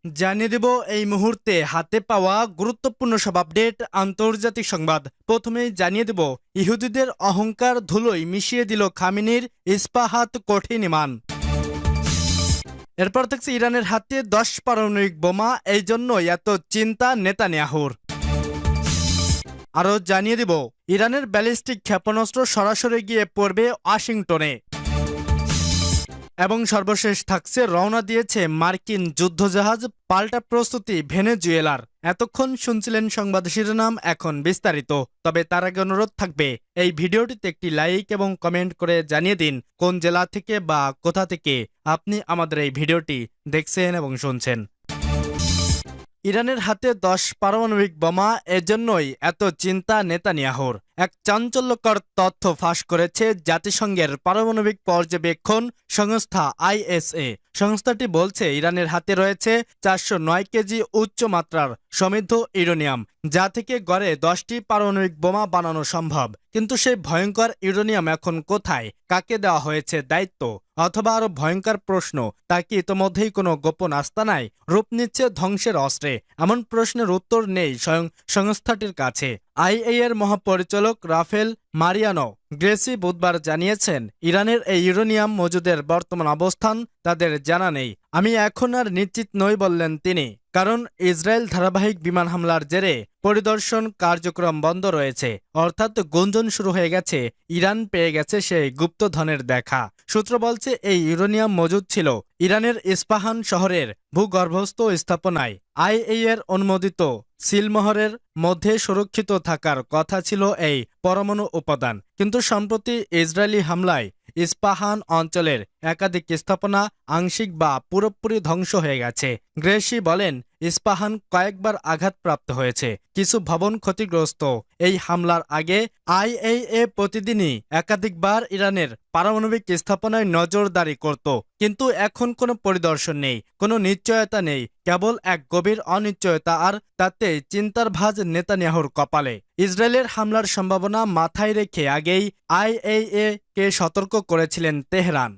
জানিয়ে দেব এই মুহূর্তে হাতে পাওয়া গুরুত্বপূর্ণ সব আপডেট আন্তর্জাতিক সংবাদ। প্রথমেই জানিয়ে দেব ইহুদিদের অহংকার ধুলোয় মিশিয়ে দিল খামেনির ইস্পাহাত কঠিন ইমান। এরপর থাকছে ইরানের হাতে 10 পারমাণবিক বোমা, এই জন্যই এত চিন্তা নেতানিয়াহুর। আরও জানিয়ে দেব ইরানের ব্যালিস্টিক ক্ষেপণাস্ত্র সরাসরি গিয়ে পড়বে ওয়াশিংটনে। এবং সর্বশেষ থাকছে রওনা দিয়েছে মার্কিন যুদ্ধজাহাজ, পাল্টা প্রস্তুতি ভেনেজুয়েলার। এতক্ষণ শুনছিলেন সংবাদ শিরোনাম, এখন বিস্তারিত। তবে তার আগে অনুরোধ থাকবে এই ভিডিওটিতে একটি লাইক এবং কমেন্ট করে জানিয়ে দিন কোন জেলা থেকে বা কোথা থেকে আপনি আমাদের এই ভিডিওটি দেখছেন এবং শুনছেন। ইরানের হাতে 10 পারমাণবিক বোমা, এজন্যই এত চিন্তা নেতানিয়াহুর। এক চাঞ্চল্যকর তথ্য ফাঁস করেছে জাতিসংঘের পারমাণবিক পর্যবেক্ষণ সংস্থা আইএসএ। সংস্থাটি বলছে ইরানের হাতে রয়েছে 409 কেজি উচ্চমাত্রার সমৃদ্ধ ইউরেনিয়াম, যা থেকে গড়ে 10টি পারমাণবিক বোমা বানানো সম্ভব। কিন্তু সেই ভয়ঙ্কর ইউরেনিয়াম এখন কোথায়, কাকে দেওয়া হয়েছে দায়িত্ব? অথবা আরো ভয়ঙ্কর প্রশ্ন, তা কি ইতোমধ্যেই কোনো গোপন আস্তানায় রূপ নিচ্ছে ধ্বংসের অস্ত্রে? এমন প্রশ্নের উত্তর নেই স্বয়ং সংস্থাটির কাছে। আইএ এর মহাপরিচালক রাফেল মারিয়ানো গ্রেসি বুধবার জানিয়েছেন, ইরানের এই ইউরেনিয়াম মজুদের বর্তমান অবস্থান তাদের জানা নেই। আমি এখন আর নিশ্চিত নই, বললেন তিনি, কারণ ইসরায়েল ধারাবাহিক বিমান হামলার জেরে পরিদর্শন কার্যক্রম বন্ধ রয়েছে। অর্থাৎ গুঞ্জন শুরু হয়ে গেছে ইরান পেয়ে গেছে সেই গুপ্তধনের দেখা। সূত্র বলছে এই ইউরেনিয়াম মজুদ ছিল ইরানের ইস্পাহান শহরের ভূগর্ভস্থ স্থাপনায়। আইএ এর অনুমোদিত সিলমোহরের মধ্যে সুরক্ষিত থাকার কথা ছিল এই পরমাণু উপাদান। কিন্তু সম্প্রতি ইসরায়েলি হামলায় ইস্পাহান অঞ্চলের একাধিক স্থাপনা আংশিক বা পুরোপুরি ধ্বংস হয়ে গেছে। গ্রেসি বলেন, ইস্পাহান কয়েকবার আঘাতপ্রাপ্ত হয়েছে, কিছু ভবন ক্ষতিগ্রস্ত। এই হামলার আগে আইএ প্রতিদিনই একাধিকবার ইরানের পারমাণবিক স্থাপনায় নজরদারি করত। কিন্তু এখন কোনো পরিদর্শন নেই, কোনো নিশ্চয়তা নেই, কেবল এক গভীর অনিশ্চয়তা। আর তাতে চিন্তার ভাঁজ নেতানিয়াহুর কপালে। ইসরায়েলের হামলার সম্ভাবনা মাথায় রেখে আগেই আইএ কে সতর্ক করেছিলেন তেহরান।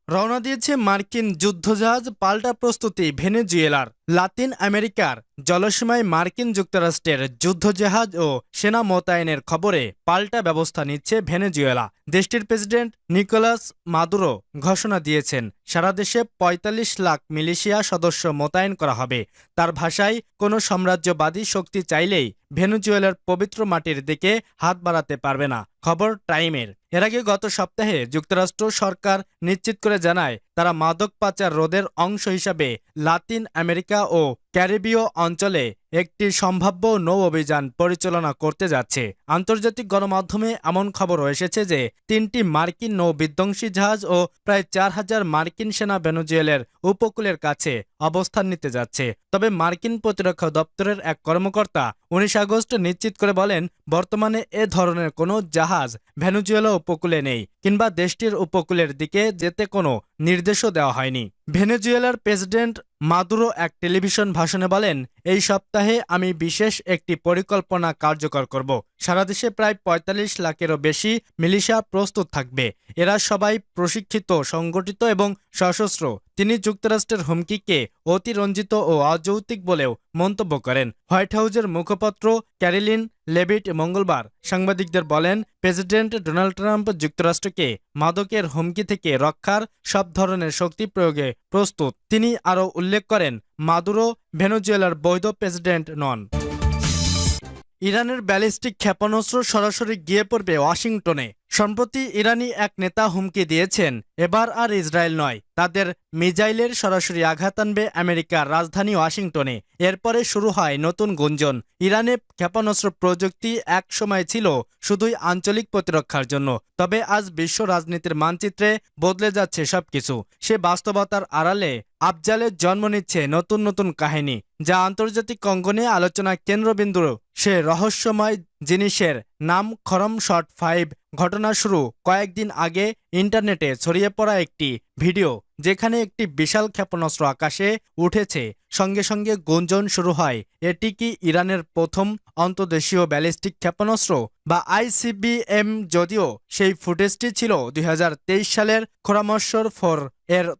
রওনা দিয়েছে মার্কিন যুদ্ধজাহাজ, পাল্টা প্রস্তুতি ভেনেজুয়েলার। লাতিন আমেরিকার জলসীমায় মার্কিন যুক্তরাষ্ট্রের যুদ্ধজাহাজ ও সেনা মোতায়েনের খবরে পাল্টা ব্যবস্থা নিচ্ছে ভেনেজুয়েলা। দেশটির প্রেসিডেন্ট নিকোলাস মাদুরো ঘোষণা দিয়েছেন, সারা দেশে ৪৫ লাখ মিলিশিয়া সদস্য মোতায়েন করা হবে। তার ভাষায়, কোনো সাম্রাজ্যবাদী শক্তি চাইলেই ভেনেজুয়েলার পবিত্র মাটির দিকে হাত বাড়াতে পারবে না। খবর টাইমের। এর আগে গত সপ্তাহে যুক্তরাষ্ট্র সরকার নিশ্চিত করে জানায়, তারা মাদক পাচার রোধের অংশ হিসাবে লাতিন আমেরিকা ও ক্যারিবীয় অঞ্চলে একটি সম্ভাব্য নৌ অভিযান পরিচালনা করতে যাচ্ছে। আন্তর্জাতিক গণমাধ্যমে এমন খবর এসেছে যে 3টি মার্কিন নৌ বিধ্বংসী জাহাজ ও প্রায় 4000 মার্কিন সেনা ভেনেজুয়েলার উপকূলের কাছে অবস্থান নিতে যাচ্ছে। তবে মার্কিন প্রতিরক্ষা দপ্তরের এক কর্মকর্তা 19 আগস্ট নিশ্চিত করে বলেন, বর্তমানে এ ধরনের কোনো জাহাজ ভেনেজুয়েলা উপকূলে নেই, কিংবা দেশটির উপকূলের দিকে যেতে কোনো নির্দেশও দেওয়া হয়নি। ভেনেজুয়েলার প্রেসিডেন্ট মাদুরো এক টেলিভিশন ভাষণে বলেন, এই সপ্তাহে আমি বিশেষ একটি পরিকল্পনা কার্যকর করব। সারা দেশে প্রায় ৪৫ লাখেরও বেশি মিলিশিয়া প্রস্তুত থাকবে। এরা সবাই প্রশিক্ষিত, সংগঠিত এবং সশস্ত্র। তিনি যুক্তরাষ্ট্রের হুমকিকে অতিরঞ্জিত ও অযৌক্তিক বলেও মন্তব্য করেন। হোয়াইট হাউসের মুখপাত্র ক্যারোলিন লেভিট মঙ্গলবার সাংবাদিকদের বলেন, প্রেসিডেন্ট ডোনাল্ড ট্রাম্প যুক্তরাষ্ট্রকে মাদকের হুমকি থেকে রক্ষার সব ধরনের শক্তি প্রয়োগে প্রস্তুত। তিনি আরও উল্লেখ করেন, মাদুরো ভেনেজুয়েলার বৈধ প্রেসিডেন্ট নন। ইরানের ব্যালিস্টিক ক্ষেপণাস্ত্র সরাসরি গিয়ে পড়বে ওয়াশিংটনে। সম্প্রতি ইরানি এক নেতা হুমকি দিয়েছেন, এবার আর ইসরায়েল নয়, তাদের মিসাইলের সরাসরি আঘাত আনবে আমেরিকার রাজধানী ওয়াশিংটনে। এরপরে শুরু হয় নতুন গুঞ্জন। ইরানে ক্ষেপণাস্ত্র প্রযুক্তি এক সময় ছিল শুধুই আঞ্চলিক প্রতিরক্ষার জন্য। তবে আজ বিশ্ব রাজনীতির মানচিত্রে বদলে যাচ্ছে সবকিছু। সে বাস্তবতার আড়ালে আবজালে জন্ম নিচ্ছে নতুন নতুন কাহিনী, যা আন্তর্জাতিক অঙ্গনে আলোচনা কেন্দ্রবিন্দু। সে রহস্যময় জিনিসের নাম খরম শট 5। ঘটনা শুরু কয়েকদিন আগে ইন্টারনেটে ছড়িয়ে পড়া একটি ভিডিও, যেখানে একটি বিশাল ক্ষেপণাস্ত্র আকাশে উঠেছে। সঙ্গে সঙ্গে গুঞ্জন শুরু হয়, এটি কি ইরানের প্রথম অন্তর্দেশীয় ব্যালিস্টিক ক্ষেপণাস্ত্র বা আইসিবিএম? যদিও সেই ফুটেজটি ছিল 2023 সালের খোরামশ্বর 4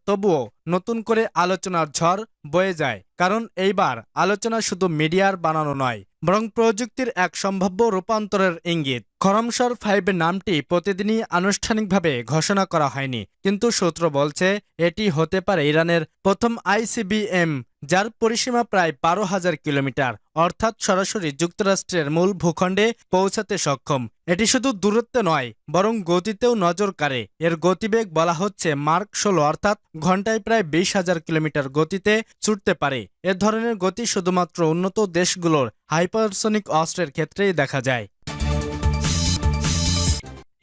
তবুও নতুন করে আলোচনার ঝড় বয়ে যায়, কারণ এইবার আলোচনা শুধু মিডিয়ার বানানো নয়, বরং প্রযুক্তির এক সম্ভাব্য রূপান্তরের ইঙ্গিত। খরমসর 5 নামটি প্রতিদিনই আনুষ্ঠানিকভাবে ঘোষণা করা হয়নি, কিন্তু সূত্র বলছে এটি হতে পারে ইরানের প্রথম ICBM, যার পরিসীমা প্রায় 12,000 কিলোমিটার, অর্থাৎ সরাসরি যুক্তরাষ্ট্রের মূল ভূখণ্ডে পৌঁছাতে সক্ষম। এটি শুধু দূরত্বে নয়, বরং গতিতেও নজর কাড়ে। এর গতিবেগ বলা হচ্ছে মার্ক 16, অর্থাৎ ঘন্টায় প্রায় 20,000 কিলোমিটার গতিতে ছুটতে পারে। এ ধরনের গতি শুধুমাত্র উন্নত দেশগুলোর হাইপারসনিক অস্ত্রের ক্ষেত্রেই দেখা যায়।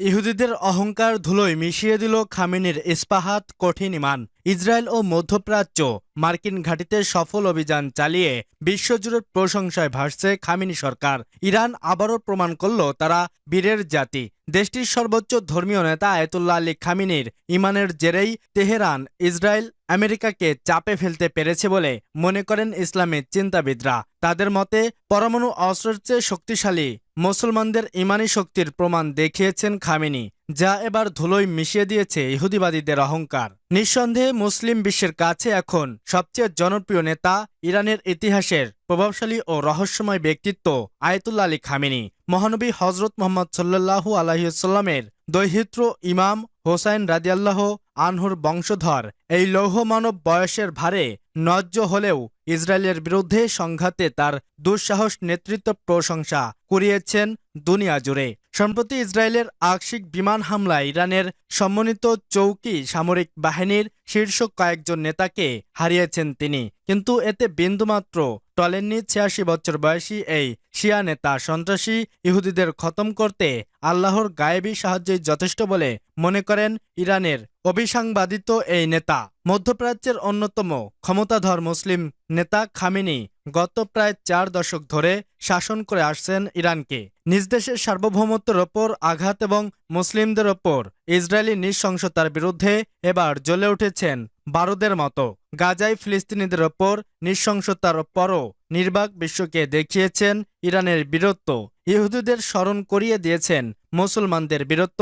ইহুদিদের অহংকার ধুলোয় মিশিয়ে দিল খামেনির ইস্পাহাত কঠিন ইমান। ইসরায়েল ও মধ্যপ্রাচ্য মার্কিন ঘাঁটিতে সফল অভিযান চালিয়ে বিশ্বজুড়ে প্রশংসায় ভাসছে খামেনি সরকার। ইরান আবারও প্রমাণ করল তারা বীরের জাতি। দেশটির সর্বোচ্চ ধর্মীয় নেতা আয়াতুল্লাহ আলী খামেনির ইমানের জেরেই তেহরান ইসরায়েল আমেরিকাকে চাপে ফেলতে পেরেছে বলে মনে করেন ইসলামী চিন্তাবিদরা। তাদের মতে পরমাণু অস্ত্রের চেয়ে শক্তিশালী মুসলমানদের ইমানি শক্তির প্রমাণ দেখিয়েছেন খামেনি, যা এবার ধুলোয় মিশিয়ে দিয়েছে ইহুদিবাদীদের অহংকার। নিঃসন্দেহে মুসলিম বিশ্বের কাছে এখন সবচেয়ে জনপ্রিয় নেতা ইরানের ইতিহাসের প্রভাবশালী ও রহস্যময় ব্যক্তিত্ব আয়াতুল্লাহ আলী খামেনি। মহানবী হজরত মুহাম্মদ সাল্লাল্লাহু আলাইহি ওয়াসাল্লামের দৌহিত্র ইমাম হোসাইন রাদিয়াল্লাহু আনহুর বংশধর এই লৌহ মানব বয়সের ভারে নজ্জ হলেও ইসরায়েলের বিরুদ্ধে সংঘাতে তার দুঃসাহস নেতৃত্ব প্রশংসা কুড়িয়েছেন দুনিয়া জুড়ে। সম্প্রতি ইসরায়েলের আকস্মিক বিমান হামলায় ইরানের সমন্বিত চৌকি সামরিক বাহিনীর শীর্ষ কয়েকজন নেতাকে হারিয়েছেন তিনি, কিন্তু এতে বিন্দুমাত্র টলেননি 86 বছর বয়সী এই শিয়া নেতা। সন্ত্রাসী ইহুদিদের খতম করতে আল্লাহর গায়েবী সাহায্যই যথেষ্ট বলে মনে করেন ইরানের অবিসাংবাদিত এই নেতা। মধ্যপ্রাচ্যের অন্যতম ক্ষমতাধর মুসলিম নেতা খামেনি গত প্রায় 4 দশক ধরে শাসন করে আসছেন ইরানকে। নিজ দেশের সার্বভৌমত্বের ওপর আঘাত এবং মুসলিমদের ওপর ইসরায়েলি নৃশংসতার বিরুদ্ধে এবার জ্বলে উঠেছেন বারুদের মতো। গাজায় ফিলিস্তিনিদের ওপর নৃশংসতার পরও নির্বাক বিশ্বকে দেখিয়েছেন ইরানের বীরত্ব। ইহুদিদের স্মরণ করিয়ে দিয়েছেন মুসলমানদের বীরত্ব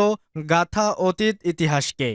গাথা অতীত ইতিহাসকে।